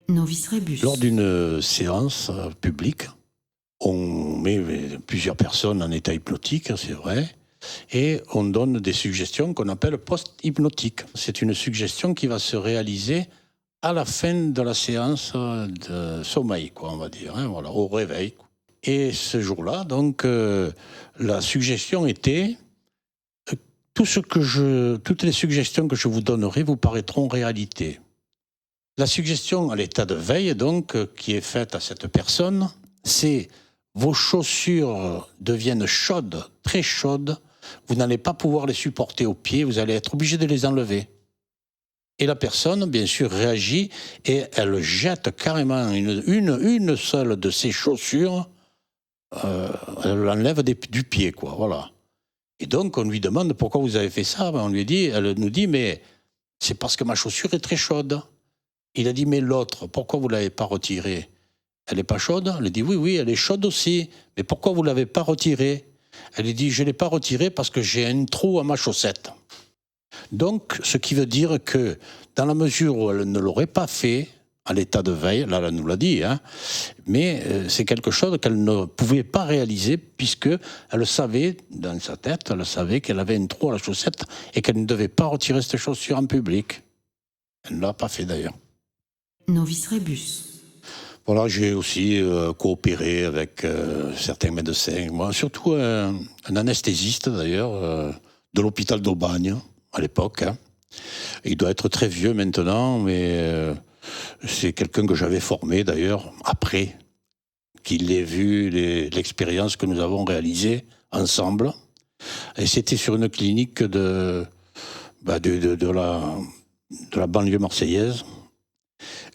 Novice Rébus. Lors d'une séance publique, on met plusieurs personnes en état hypnotique, c'est vrai, et on donne des suggestions qu'on appelle post-hypnotiques. C'est une suggestion qui va se réaliser à la fin de la séance de sommeil, quoi, on va dire, hein, voilà, au réveil. Et ce jour-là, donc, la suggestion était toutes les suggestions que je vous donnerai vous paraîtront réalité. La suggestion à l'état de veille, donc, qui est faite à cette personne, c'est vos chaussures deviennent chaudes, très chaudes, vous n'allez pas pouvoir les supporter aux pieds, vous allez être obligé de les enlever. Et la personne, bien sûr, réagit et elle jette carrément une seule de ses chaussures, elle l'enlève du pied, quoi, voilà. Et donc, on lui demande pourquoi vous avez fait ça. Elle nous dit, mais c'est parce que ma chaussure est très chaude. Il a dit, mais l'autre, pourquoi vous ne l'avez pas retirée? Elle n'est pas chaude? Elle dit, oui, elle est chaude aussi. Mais pourquoi vous ne l'avez pas retirée? Elle dit, je ne l'ai pas retirée parce que j'ai un trou à ma chaussette. Donc, ce qui veut dire que, dans la mesure où elle ne l'aurait pas fait, à l'état de veille, là, elle nous l'a dit, hein, mais c'est quelque chose qu'elle ne pouvait pas réaliser puisque elle savait, dans sa tête, elle savait qu'elle avait un trou à la chaussette et qu'elle ne devait pas retirer cette chaussure en public. Elle ne l'a pas fait d'ailleurs. Novice Rébus. Voilà, j'ai aussi coopéré avec certains médecins, moi, surtout un anesthésiste d'ailleurs, de l'hôpital d'Aubagne à l'époque. Hein. Il doit être très vieux maintenant, mais c'est quelqu'un que j'avais formé d'ailleurs après qu'il ait vu l'expérience que nous avons réalisée ensemble. Et c'était sur une clinique de la banlieue marseillaise,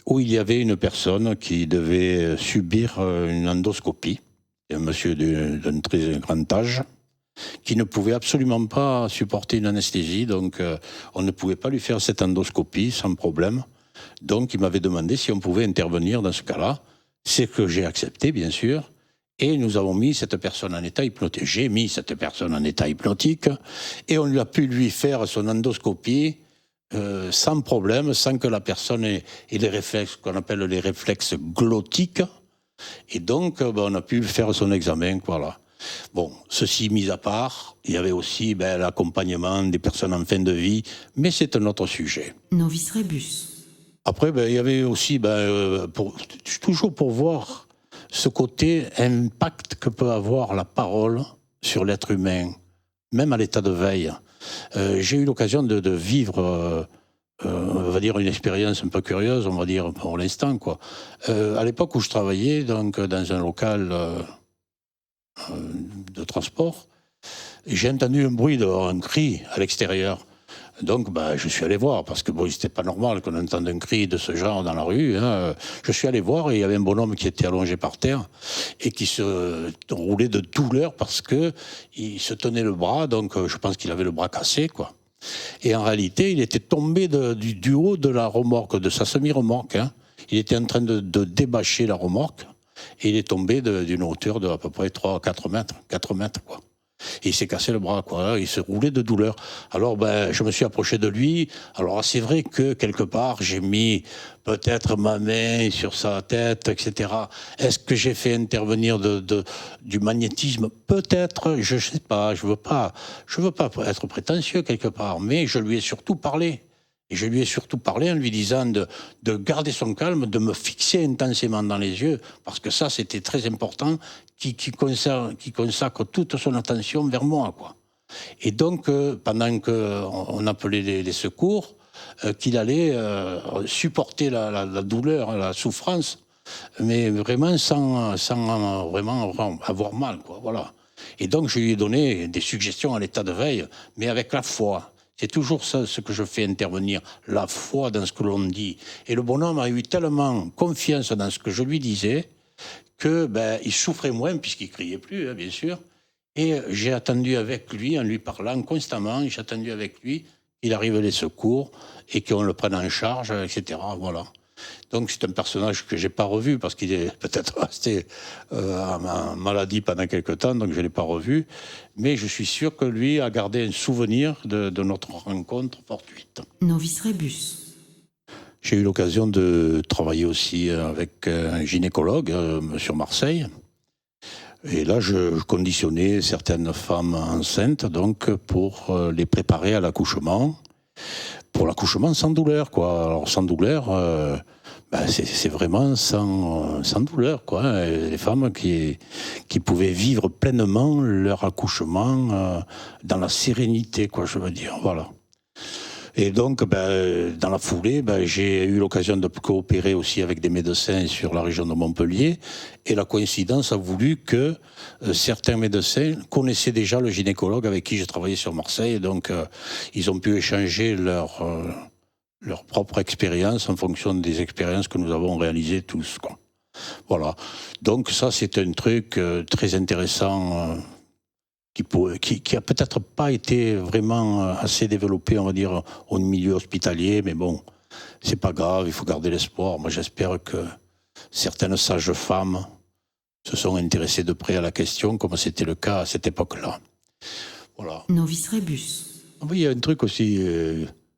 où il y avait une personne qui devait subir une endoscopie, un monsieur d'un très grand âge, qui ne pouvait absolument pas supporter une anesthésie, donc on ne pouvait pas lui faire cette endoscopie sans problème. Donc il m'avait demandé si on pouvait intervenir dans ce cas-là, c'est que j'ai accepté bien sûr, et nous avons mis cette personne en état hypnotique. J'ai mis cette personne en état hypnotique, et on a pu lui faire son endoscopie sans problème, sans que la personne ait les réflexes qu'on appelle les réflexes glottiques. Et donc, on a pu faire son examen, voilà. Bon, ceci mis à part, il y avait aussi l'accompagnement des personnes en fin de vie, mais c'est un autre sujet. Novice Rébus. Après, il y avait aussi, toujours pour voir ce côté impact que peut avoir la parole sur l'être humain, même à l'état de veille. J'ai eu l'occasion de vivre, on va dire, une expérience un peu curieuse, on va dire, pour l'instant, quoi. À l'époque où je travaillais donc, dans un local de transport, j'ai entendu un bruit, un cri à l'extérieur. Donc, je suis allé voir, parce que c'était pas normal qu'on entende un cri de ce genre dans la rue. Hein. Je suis allé voir et il y avait un bonhomme qui était allongé par terre et qui se roulait de douleur parce que il se tenait le bras, donc je pense qu'il avait le bras cassé, quoi. Et en réalité, il était tombé du haut de la remorque, de sa semi-remorque. Hein. Il était en train de débâcher la remorque et il est tombé d'une hauteur de à peu près 3-4 mètres, 4 mètres, quoi. Et il s'est cassé le bras, quoi. Il se roulait de douleur. Alors, je me suis approché de lui. Alors, c'est vrai que, quelque part, j'ai mis peut-être ma main sur sa tête, etc. Est-ce que j'ai fait intervenir du magnétisme? Peut-être, je ne sais pas. Je veux pas être prétentieux, quelque part. Mais je lui ai surtout parlé. Et je lui ai surtout parlé en lui disant de garder son calme, de me fixer intensément dans les yeux, parce que ça, c'était très important, qui consacre toute son attention vers moi, quoi. Et donc, pendant qu'on appelait les secours, qu'il allait supporter la douleur, la souffrance, mais vraiment sans vraiment avoir mal, quoi, voilà. Et donc, je lui ai donné des suggestions à l'état de veille, mais avec la foi. C'est toujours ça ce que je fais intervenir, la foi dans ce que l'on dit. Et le bonhomme a eu tellement confiance dans ce que je lui disais que il souffrait moins puisqu'il criait plus, hein, bien sûr. Et j'ai attendu avec lui, en lui parlant constamment, j'ai attendu avec lui qu'il arrive les secours et qu'on le prenne en charge, etc. Voilà. Donc c'est un personnage que j'ai pas revu parce qu'il est peut-être resté en maladie pendant quelque temps, donc je l'ai pas revu. Mais je suis sûr que lui a gardé un souvenir de notre rencontre fortuite. Novice Rébus. J'ai eu l'occasion de travailler aussi avec un gynécologue sur Marseille. Et là, je conditionnais certaines femmes enceintes donc pour les préparer à l'accouchement. Pour l'accouchement sans douleur, quoi. Alors sans douleur, c'est vraiment sans douleur, quoi. Et les femmes qui pouvaient vivre pleinement leur accouchement dans la sérénité, quoi, je veux dire. Voilà. Et donc, dans la foulée, j'ai eu l'occasion de coopérer aussi avec des médecins sur la région de Montpellier. Et la coïncidence a voulu que certains médecins connaissaient déjà le gynécologue avec qui j'ai travaillé sur Marseille. Donc, ils ont pu échanger leur propre expérience en fonction des expériences que nous avons réalisées tous, quoi. Voilà. Donc, ça, c'est un truc très intéressant. Qui a peut-être pas été vraiment assez développé, on va dire, au milieu hospitalier, mais bon, c'est pas grave, il faut garder l'espoir. Moi, j'espère que certaines sages-femmes se sont intéressées de près à la question, comme c'était le cas à cette époque-là. Voilà. Novice Rébus. Oui, il y a un truc aussi,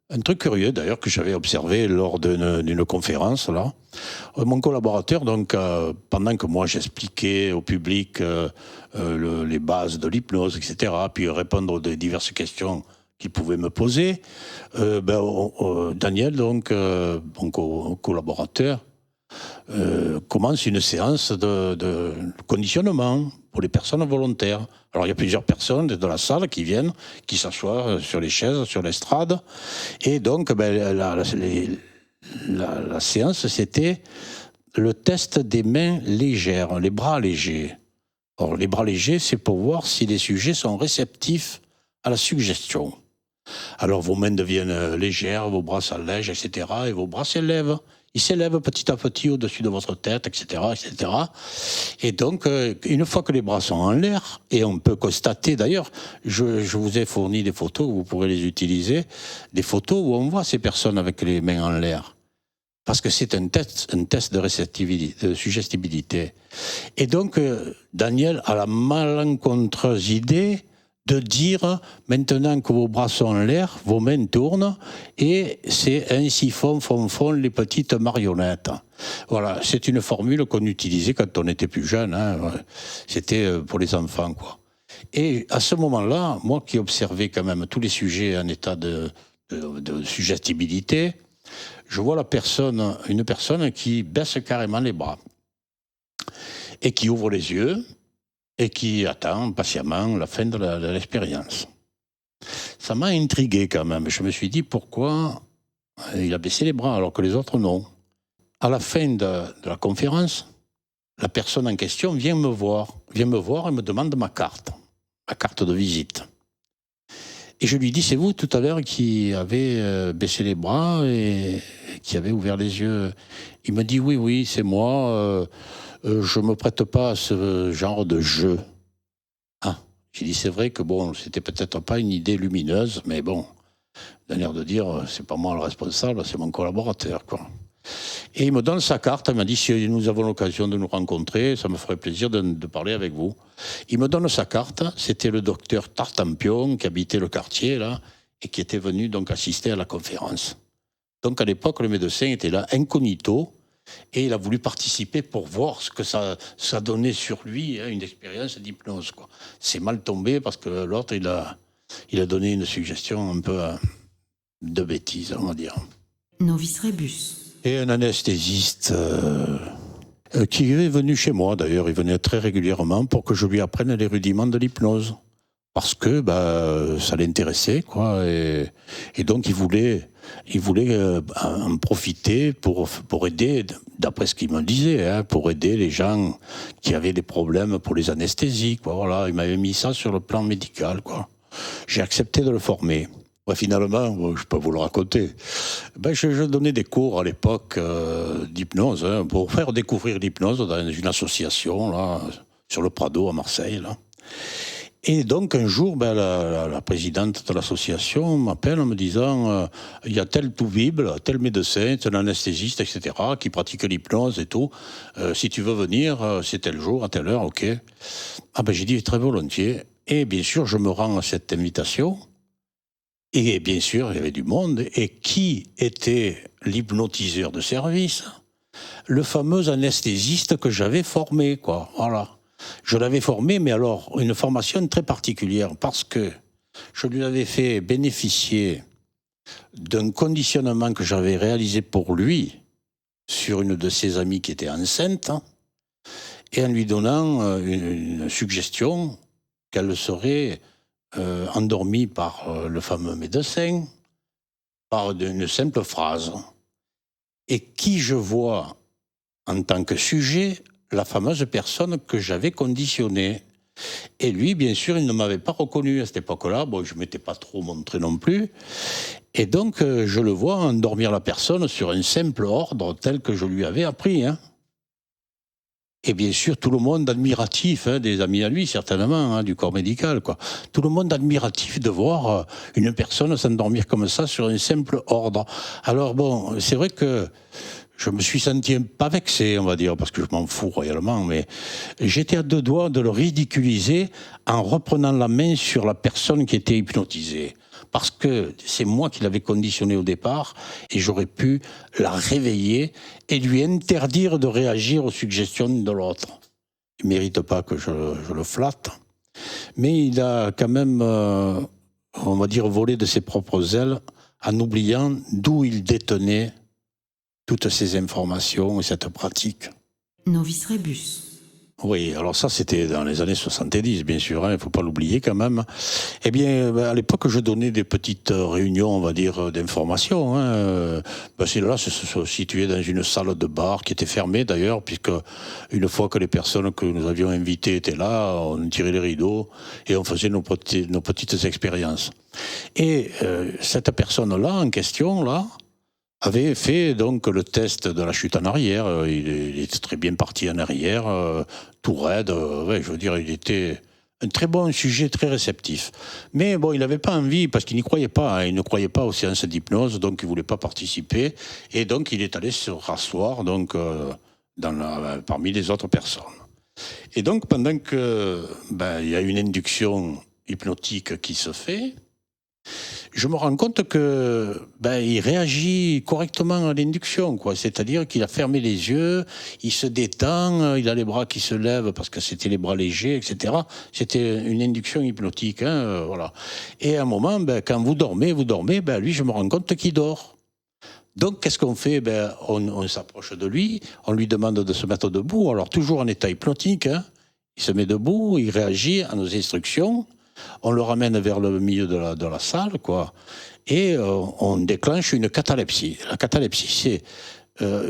un truc curieux d'ailleurs que j'avais observé lors d'une conférence là. Mon collaborateur, donc, pendant que moi j'expliquais au public les bases de l'hypnose, etc., puis répondre aux diverses questions qu'il pouvait me poser, Daniel, donc, mon collaborateur, commence une séance de conditionnement pour les personnes volontaires. Alors il y a plusieurs personnes de la salle qui viennent, qui s'assoient sur les chaises, sur l'estrade, et donc la séance, c'était le test des mains légères, les bras légers. Or, les bras légers, c'est pour voir si les sujets sont réceptifs à la suggestion. Alors, vos mains deviennent légères, vos bras s'allègent, etc., et vos bras s'élèvent. Ils s'élèvent petit à petit au-dessus de votre tête, etc., etc. Et donc, une fois que les bras sont en l'air, et on peut constater, d'ailleurs, je vous ai fourni des photos, vous pourrez les utiliser, des photos où on voit ces personnes avec les mains en l'air. Parce que c'est un test de réceptivité, de suggestibilité. Et donc, Daniel a la malencontreuse idée de dire, maintenant que vos bras sont en l'air, vos mains tournent, et c'est ainsi font les petites marionnettes. Voilà, c'est une formule qu'on utilisait quand on était plus jeune, hein. C'était pour les enfants, quoi. Et à ce moment-là, moi qui observais quand même tous les sujets en état de suggestibilité, je vois une personne qui baisse carrément les bras et qui ouvre les yeux et qui attend patiemment la fin de l'expérience. Ça m'a intrigué quand même. Je me suis dit pourquoi il a baissé les bras alors que les autres non. À la fin de la conférence, la personne en question vient me voir et me demande ma carte de visite. Et je lui dis, c'est vous tout à l'heure qui avez baissé les bras et qui avez ouvert les yeux. Il me dit, oui, c'est moi. Je me prête pas à ce genre de jeu. Ah, j'ai dit, c'est vrai que bon, c'était peut-être pas une idée lumineuse, mais bon, d'un air de dire, c'est pas moi le responsable, c'est mon collaborateur, quoi. Et il me donne sa carte, il m'a dit, si nous avons l'occasion de nous rencontrer, ça me ferait plaisir de parler avec vous. Il me donne sa carte, c'était le docteur Tartampion qui habitait le quartier, là, et qui était venu donc assister à la conférence. Donc à l'époque, le médecin était là, incognito, et il a voulu participer pour voir ce que ça donnait sur lui, hein, une expérience d'hypnose, quoi. C'est mal tombé parce que l'autre, il a donné une suggestion un peu de bêtise, on va dire. Novice Rébus. Et un anesthésiste qui est venu chez moi, d'ailleurs, il venait très régulièrement pour que je lui apprenne les rudiments de l'hypnose. Parce que ça l'intéressait, quoi. Et donc, il voulait en profiter pour aider, d'après ce qu'il me disait, hein, pour aider les gens qui avaient des problèmes pour les anesthésies, quoi. Voilà, il m'avait mis ça sur le plan médical, quoi. J'ai accepté de le former. Finalement, je peux vous le raconter. Je donnais des cours à l'époque d'hypnose, hein, pour faire découvrir l'hypnose dans une association là, sur le Prado à Marseille. Là. Et donc un jour, la présidente de l'association m'appelle en me disant il y a tel tout-bible, tel médecin, tel anesthésiste, etc., qui pratique l'hypnose et tout. Si tu veux venir, c'est tel jour, à telle heure, ok. J'ai dit très volontiers. Et bien sûr, je me rends à cette invitation. Et bien sûr, il y avait du monde. Et qui était l'hypnotiseur de service? Le fameux anesthésiste que j'avais formé, quoi. Voilà. Je l'avais formé, mais alors, une formation très particulière, parce que je lui avais fait bénéficier d'un conditionnement que j'avais réalisé pour lui sur une de ses amies qui était enceinte, et en lui donnant une suggestion qu'elle serait endormie par le fameux médecin, par une simple phrase. Et qui je vois en tant que sujet, la fameuse personne que j'avais conditionnée. Et lui, bien sûr, il ne m'avait pas reconnu à cette époque-là. Bon, je ne m'étais pas trop montré non plus. Et donc, je le vois endormir la personne sur un simple ordre tel que je lui avais appris. Hein. Et bien sûr, tout le monde admiratif, hein, des amis à lui, certainement, hein, du corps médical, quoi. Tout le monde admiratif de voir une personne s'endormir comme ça sur un simple ordre. Alors bon, c'est vrai que je me suis senti pas vexé, on va dire, parce que je m'en fous royalement, mais j'étais à deux doigts de le ridiculiser en reprenant la main sur la personne qui était hypnotisée. Parce que c'est moi qui l'avais conditionnée au départ, et j'aurais pu la réveiller et lui interdire de réagir aux suggestions de l'autre. Il ne mérite pas que je le flatte, mais il a quand même, on va dire, volé de ses propres ailes en oubliant d'où il détenait toutes ces informations et cette pratique. Novice Rébus. Oui, alors ça c'était dans les années 70, bien sûr, il ne faut pas l'oublier quand même. Eh bien, à l'époque, je donnais des petites réunions, on va dire, d'information. C'est là, se situait dans une salle de bar qui était fermée d'ailleurs, puisque une fois que les personnes que nous avions invitées étaient là, on tirait les rideaux et on faisait nos petites expériences. Et cette personne-là, en question, là, avait fait donc le test de la chute en arrière. Il était très bien parti en arrière, tout raide. Ouais, je veux dire, il était un très bon sujet, très réceptif. Mais bon, il n'avait pas envie, parce qu'il n'y croyait pas. Hein, il ne croyait pas aux séances d'hypnose, donc il ne voulait pas participer. Et donc, il est allé se rasseoir donc, parmi les autres personnes. Et donc, pendant que il y a une induction hypnotique qui se fait, je me rends compte que il réagit correctement à l'induction, quoi. C'est-à-dire qu'il a fermé les yeux, il se détend, il a les bras qui se lèvent parce que c'était les bras légers, etc. C'était une induction hypnotique, hein, voilà. Et à un moment, quand vous dormez, lui, je me rends compte qu'il dort. Donc, qu'est-ce qu'on fait? On s'approche de lui, on lui demande de se mettre debout, alors toujours en état hypnotique, hein. Il se met debout, il réagit à nos instructions. On le ramène vers le milieu de la salle, quoi, et on déclenche une catalepsie. La catalepsie, c'est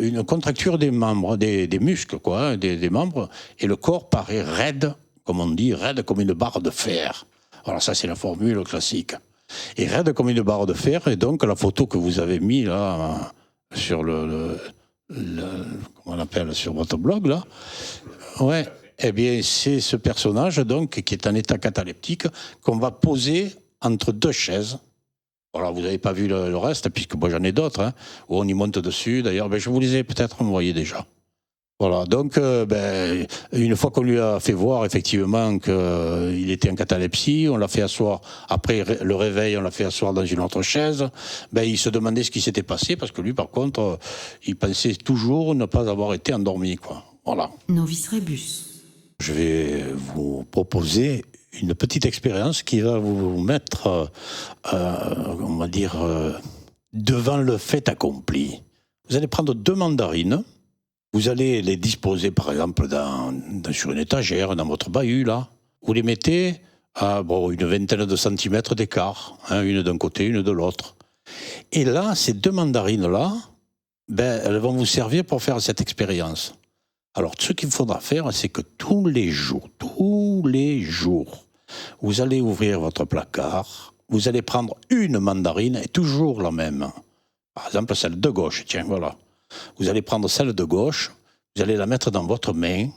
une contracture des membres, des muscles, quoi, hein, des membres, et le corps paraît raide, comme on dit, raide comme une barre de fer. Alors ça, c'est la formule classique. Et raide comme une barre de fer, et donc la photo que vous avez mise là, sur comment on appelle, sur votre blog, là, ouais. Eh bien, c'est ce personnage, donc, qui est en état cataleptique, qu'on va poser entre deux chaises. Alors, vous n'avez pas vu le reste, puisque moi, j'en ai d'autres, hein, où on y monte dessus. D'ailleurs, je vous les ai peut-être envoyés déjà. Voilà, donc, une fois qu'on lui a fait voir, effectivement, qu'il était en catalepsie, on l'a fait asseoir, après le réveil, on l'a fait asseoir dans une autre chaise, il se demandait ce qui s'était passé, parce que lui, par contre, il pensait toujours ne pas avoir été endormi, quoi. Voilà. Novice Rébus. Je vais vous proposer une petite expérience qui va vous mettre, on va dire, devant le fait accompli. Vous allez prendre 2 mandarines, vous allez les disposer par exemple sur une étagère, dans votre bahut, là. Vous les mettez à une vingtaine de centimètres d'écart, hein, une d'un côté, une de l'autre. Et là, ces 2 mandarines-là, elles vont vous servir pour faire cette expérience. Alors, ce qu'il faudra faire, c'est que tous les jours, vous allez ouvrir votre placard, vous allez prendre une mandarine, et toujours la même. Par exemple, celle de gauche, tiens, voilà. Vous allez prendre celle de gauche, vous allez la mettre dans votre main,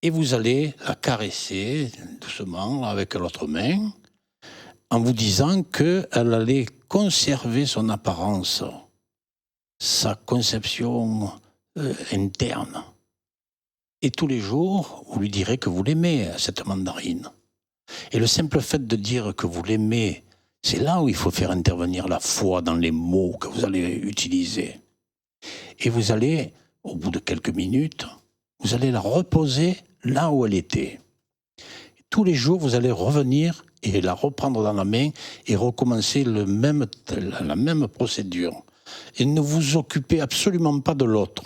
et vous allez la caresser doucement avec l'autre main, en vous disant qu'elle allait conserver son apparence, sa conception interne. Et tous les jours, vous lui direz que vous l'aimez, cette mandarine. Et le simple fait de dire que vous l'aimez, C'est là où il faut faire intervenir la foi dans les mots que vous allez utiliser. Et vous allez, au bout de quelques minutes, vous allez la reposer là où elle était. Tous les jours, vous allez revenir et la reprendre dans la main et recommencer la même procédure. Et ne vous occupez absolument pas de l'autre.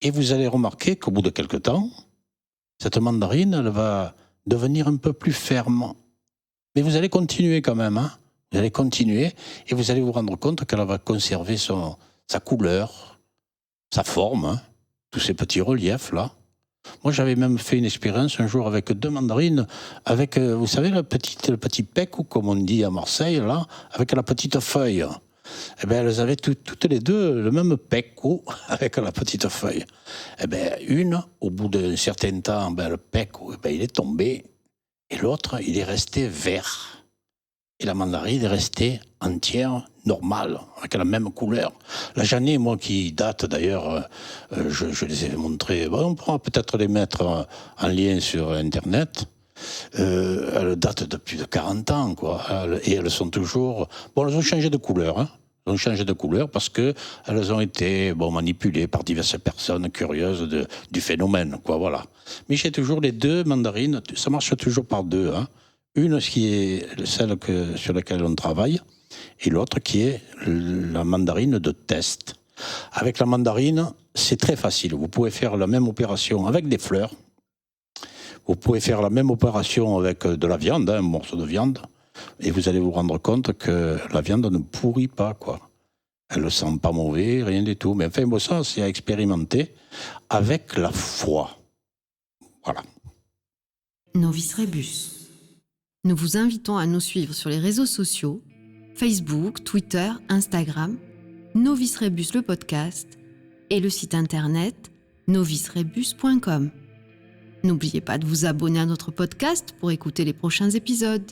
Et vous allez remarquer qu'au bout de quelque temps, cette mandarine, elle va devenir un peu plus ferme. Mais vous allez continuer quand même, hein. Vous allez continuer et vous allez vous rendre compte qu'elle va conserver sa couleur, sa forme, hein, tous ces petits reliefs là. Moi, j'avais même fait une expérience un jour avec 2 mandarines, avec, vous savez, le petit pec, ou comme on dit à Marseille, là, avec la petite feuille. Eh bien, elles avaient toutes les deux le même pecco avec la petite feuille. Eh bien, une, au bout d'un certain temps, le pecco, il est tombé, et l'autre, il est resté vert. Et la mandarine est restée entière, normale, avec la même couleur. La Jeannet, moi, qui date d'ailleurs, je les ai montrées, on pourra peut-être les mettre en lien sur Internet. Elles datent de plus de 40 ans, quoi. Et elles sont toujours... Bon, elles ont changé de couleur, hein. Elles ont changé de couleur parce qu'elles ont été manipulées par diverses personnes curieuses du phénomène, quoi, voilà. Mais j'ai toujours les 2 mandarines, ça marche toujours par 2, hein. Une qui est celle sur laquelle on travaille, et l'autre qui est la mandarine de test. Avec la mandarine, c'est très facile. Vous pouvez faire la même opération avec des fleurs. Vous pouvez faire la même opération avec de la viande, un morceau de viande, et vous allez vous rendre compte que la viande ne pourrit pas, quoi. Elle ne sent pas mauvais, rien du tout. Mais enfin, ça, c'est à expérimenter avec la foi. Voilà. Novice Rebus. Nous vous invitons à nous suivre sur les réseaux sociaux, Facebook, Twitter, Instagram, Novice Rebus le podcast et le site internet novicerebus.com. N'oubliez pas de vous abonner à notre podcast pour écouter les prochains épisodes.